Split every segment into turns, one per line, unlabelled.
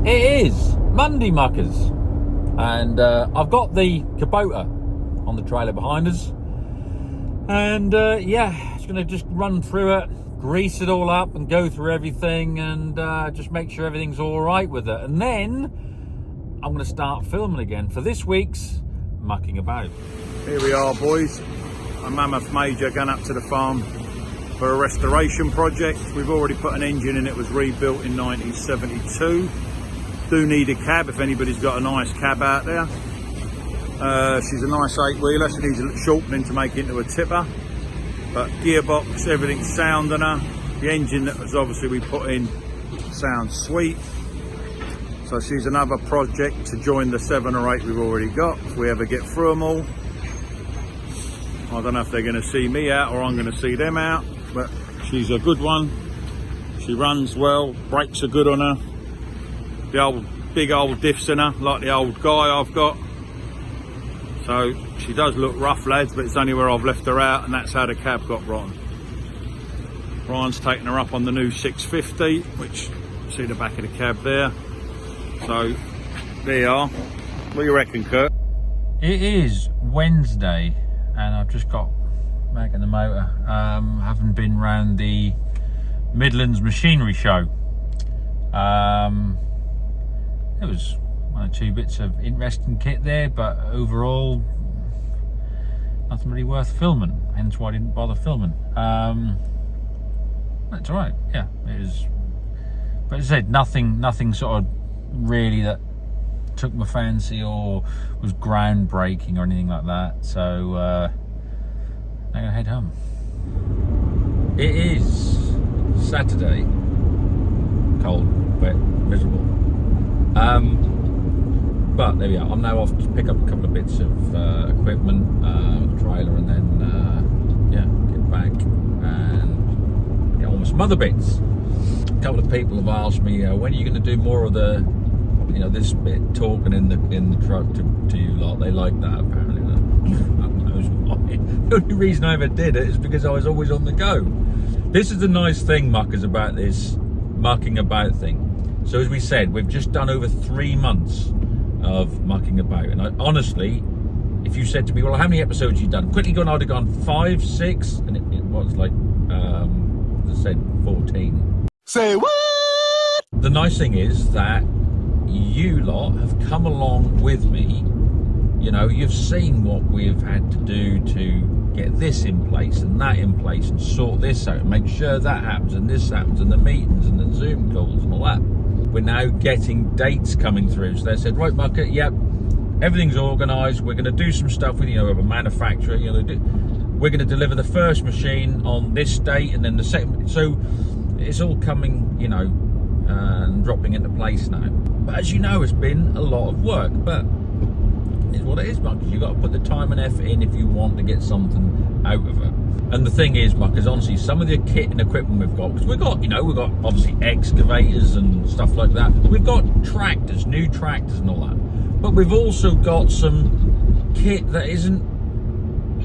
It is Monday, muckers, and I've got the Kubota on the trailer behind us, and yeah, it's going to just run through it, grease it all up and go through everything, and just make sure everything's all right with it, and then I'm going to start filming again for this week's Mucking About.
Here we are, boys, a mammoth major going up to the farm for a restoration project. We've already put an engine in. It was rebuilt in 1972. Do need a cab if anybody's got a nice cab out there. She's a nice 8-wheeler. She needs a little shortening to make it into a tipper, but gearbox, everything's sound on her. The engine that was obviously we put in sounds sweet. So she's another project to join the 7 or 8 we've already got if we ever get through them all. I don't know if they're going to see me out or I'm going to see them out, but she's a good one. She runs well, brakes are good on her. The old big old diffs in her, like the old guy I've got. So she does look rough, lads, but it's only where I've left her out, and that's how the cab got rotten. Ryan's taking her up on the new 650, which you see the back of the cab there. So there you are. What do you reckon, Kurt?
It is Wednesday, and I've just got back in the motor, having been round the Midlands Machinery Show. There was 1 or 2 bits of interesting kit there, but overall nothing really worth filming, hence why I didn't bother filming. That's all right, yeah, it is. But as I said, nothing sort of really that took my fancy or was groundbreaking or anything like that. So I'm gonna head home. It is Saturday, cold, wet, miserable. But there we are. I'm now off to pick up a couple of bits of equipment, trailer, and then yeah, get back and get on with some other bits. A couple of people have asked me, when are you going to do more of the, this bit talking in the truck to you lot? They like that apparently. God knows why. The only reason I ever did it is because I was always on the go. This is the nice thing, muckers, about this mucking about thing. So as we said, we've just done over 3 months of mucking about, and honestly, if you said to me, well, how many episodes have you done? Quickly gone, I'd have gone 5, 6, and it was like, as I said, 14.
Say what?
The nice thing is that you lot have come along with me. You've seen what we've had to do to get this in place and that in place and sort this out and make sure that happens and this happens and the meetings and the Zoom calls and all that. We're now getting dates coming through. So they said, right, Mucker, yep, everything's organised. We're going to do some stuff with, with a manufacturer. We're going to deliver the first machine on this date and then the second. So it's all coming, and dropping into place now. But as you know, it's been a lot of work. But it's what it is, Muckers. You've got to put the time and effort in if you want to get something out of it. And the thing is, Muckers, honestly, some of the kit and equipment we've got, because we've got obviously excavators and stuff like that. We've got tractors, new tractors and all that. But we've also got some kit that isn't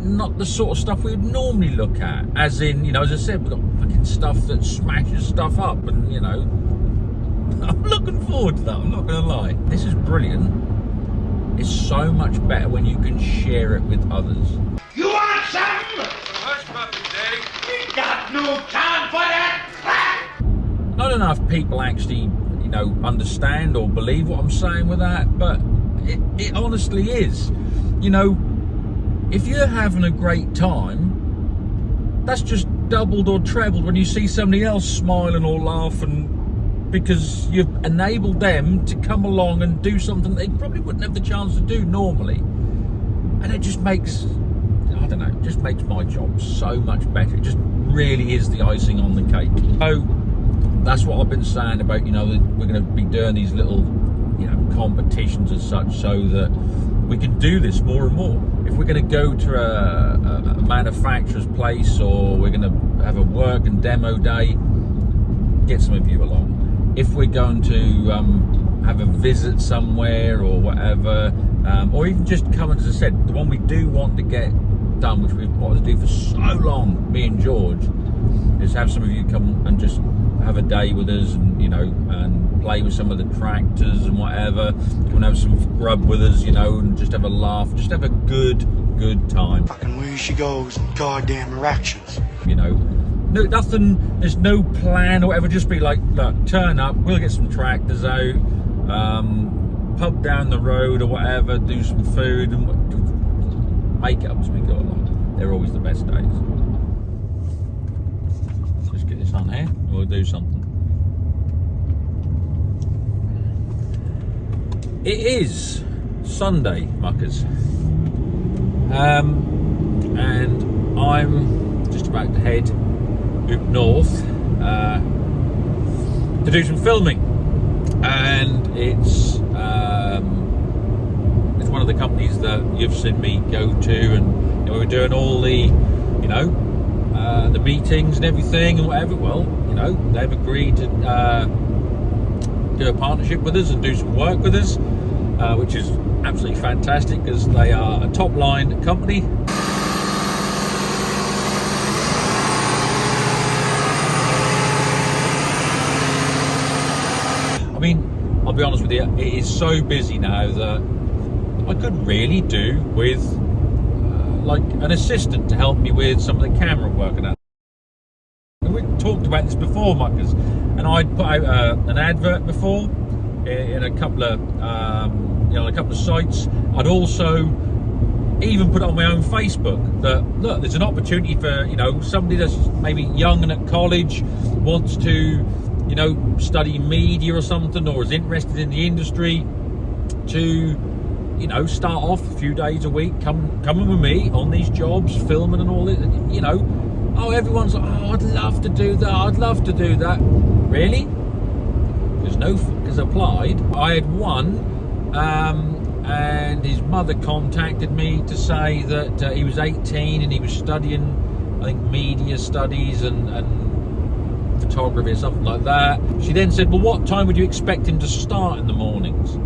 not the sort of stuff we'd normally look at. As in, as I said, we've got fucking stuff that smashes stuff up, and I'm looking forward to that, I'm not going to lie. This is brilliant. It's so much better when you can share it with others.
You want something?
Hush, puppy, Daddy.
We got no time for that crap.
I don't know if people actually, understand or believe what I'm saying with that, but it honestly is. If you're having a great time, that's just doubled or trebled when you see somebody else smiling or laughing, because you've enabled them to come along and do something they probably wouldn't have the chance to do normally. And it just makes, I don't know, it just makes my job so much better. It just really is the icing on the cake. So that's what I've been saying about, that we're going to be doing these little, competitions as such, so that we can do this more and more. If we're going to go to a manufacturer's place, or we're going to have a work and demo day, get some of you along. If we're going to have a visit somewhere or whatever, or even just come, as I said, the one we do want to get done, which we've wanted to do for so long, me and George, is have some of you come and just have a day with us, and and play with some of the tractors and whatever. Come and have some grub with us, and just have a laugh, just have a good time.
Fucking where she goes and goddamn erections.
No, nothing. There's no plan or whatever. Just be like, look, turn up. We'll get some tractors out, pub down the road or whatever. Do some food and make it up as we go along. They're always the best days. Let's get this on here. We'll do something. It is Sunday, muckers, and I'm just about to head up north to do some filming, and it's one of the companies that you've seen me go to, and we're doing all the the meetings and everything and whatever. Well, they've agreed to do a partnership with us and do some work with us, which is absolutely fantastic because they are a top line company. I mean, I'll be honest with you, it is so busy now that I could really do with like an assistant to help me with some of the camera work and that. And we've talked about this before, muckers, and I'd put out an advert before in a couple of a couple of sites. I'd also even put it on my own Facebook that, look, there's an opportunity for somebody that's maybe young and at college, wants to study media or something, or is interested in the industry, to start off a few days a week coming with me on these jobs, filming and all this. Oh, everyone's like, oh, I'd love to do that, I'd love to do that. Really? There's no fuckers applied. I had one, and his mother contacted me to say that he was 18 and he was studying, I think, media studies and photography or something like that. She then said, well, what time would you expect him to start in the mornings?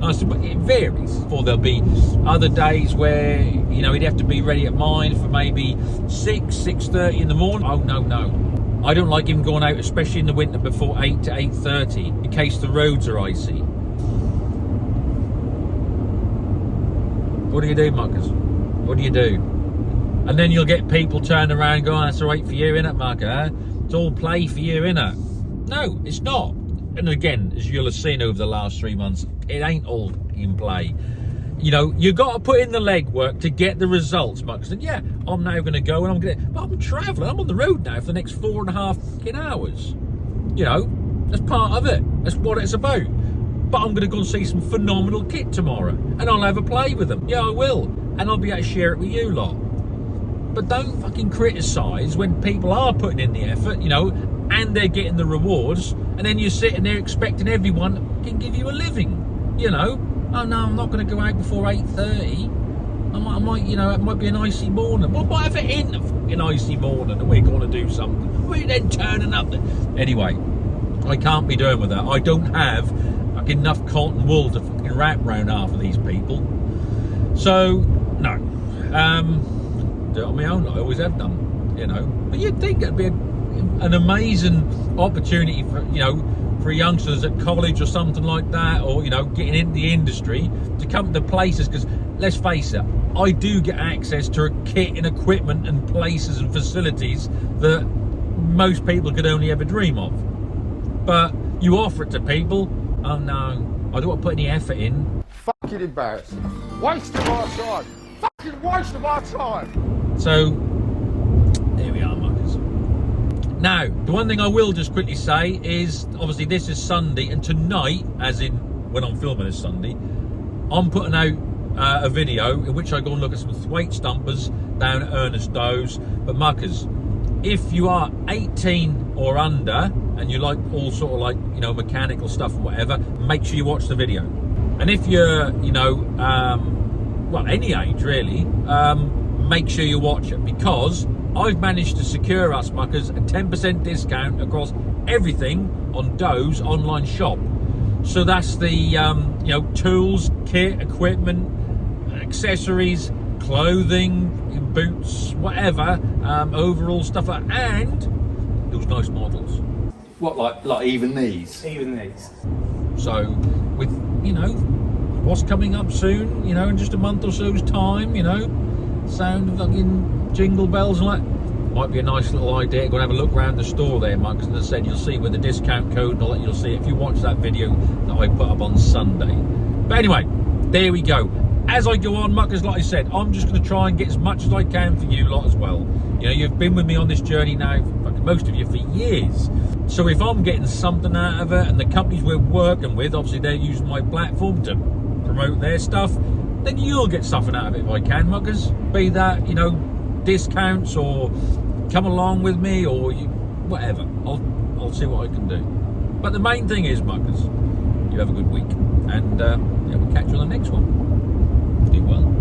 I said, but it varies. Or there'll be other days where he'd have to be ready at mine for maybe 6:30 in the morning. Oh no, I don't like him going out, especially in the winter, before 8 to 8:30 in case the roads are icy. What do you do, muckers? What do you do? And then you'll get people turn around and go, oh, that's all right for you, innit, mucker? Huh? It's all play for you, innit? No, it's not. And again, as you'll have seen over the last 3 months, it ain't all in play. You got to put in the legwork to get the results, muckers. And yeah, I'm now going to go and but I'm travelling. I'm on the road now for the next 4.5 fucking hours. That's part of it. That's what it's about. But I'm going to go and see some phenomenal kit tomorrow, and I'll have a play with them. Yeah, I will. And I'll be able to share it with you lot. But don't fucking criticise when people are putting in the effort, and they're getting the rewards, and then you're sitting there expecting everyone can give you a living. Oh no, I'm not going to go out before 8:30. I might, it might be an icy morning. Well, what if it ain't a fucking icy morning and we're going to do something? We're then turning up. Anyway, I can't be doing with that. I don't have enough cotton wool to fucking wrap around half of these people. So, no. Do it on my own. I always have done, But you'd think it'd be an amazing opportunity for youngsters at college or something like that, or getting into the industry, to come to places, because let's face it, I do get access to kit and equipment and places and facilities that most people could only ever dream of. But you offer it to people. Oh no, I don't want to put any effort in.
Fucking embarrassing. Waste of our time. Fucking waste of our time.
So there we are, muckers. Now, the one thing I will just quickly say is, obviously this is Sunday, and tonight, as in when I'm filming this Sunday, I'm putting out a video in which I go and look at some weight stumpers down at Ernest Doe's. But muckers, if you are 18 or under and you like all sort of like mechanical stuff or whatever, make sure you watch the video. And if you're well, any age really, make sure you watch it, because I've managed to secure us, muckers, a 10% discount across everything on Doe's online shop. So that's the tools, kit, equipment, accessories, clothing, boots, whatever, overall stuff, and those nice models.
What, like even these?
Even these.
So, with, you know, what's coming up soon, you know, in just a month or so's time, you know, sound of fucking jingle bells and that. Might be a nice little idea. Go and have a look around the store there, Muck. As I said, you'll see with the discount code and all that, you'll see it if you watch that video that I put up on Sunday. But anyway, there we go. As I go on, Muckers, like I said, I'm just going to try and get as much as I can for you lot as well. You know, you've been with me on this journey now, most of you, for years. So if I'm getting something out of it, and the companies we're working with, obviously they're using my platform to promote their stuff, then you'll get something out of it if I can, Muckers. Be that, you know, discounts or come along with me or whatever. I'll see what I can do. But the main thing is, Muckers, you have a good week, and yeah, we'll catch you on the next one. Do well.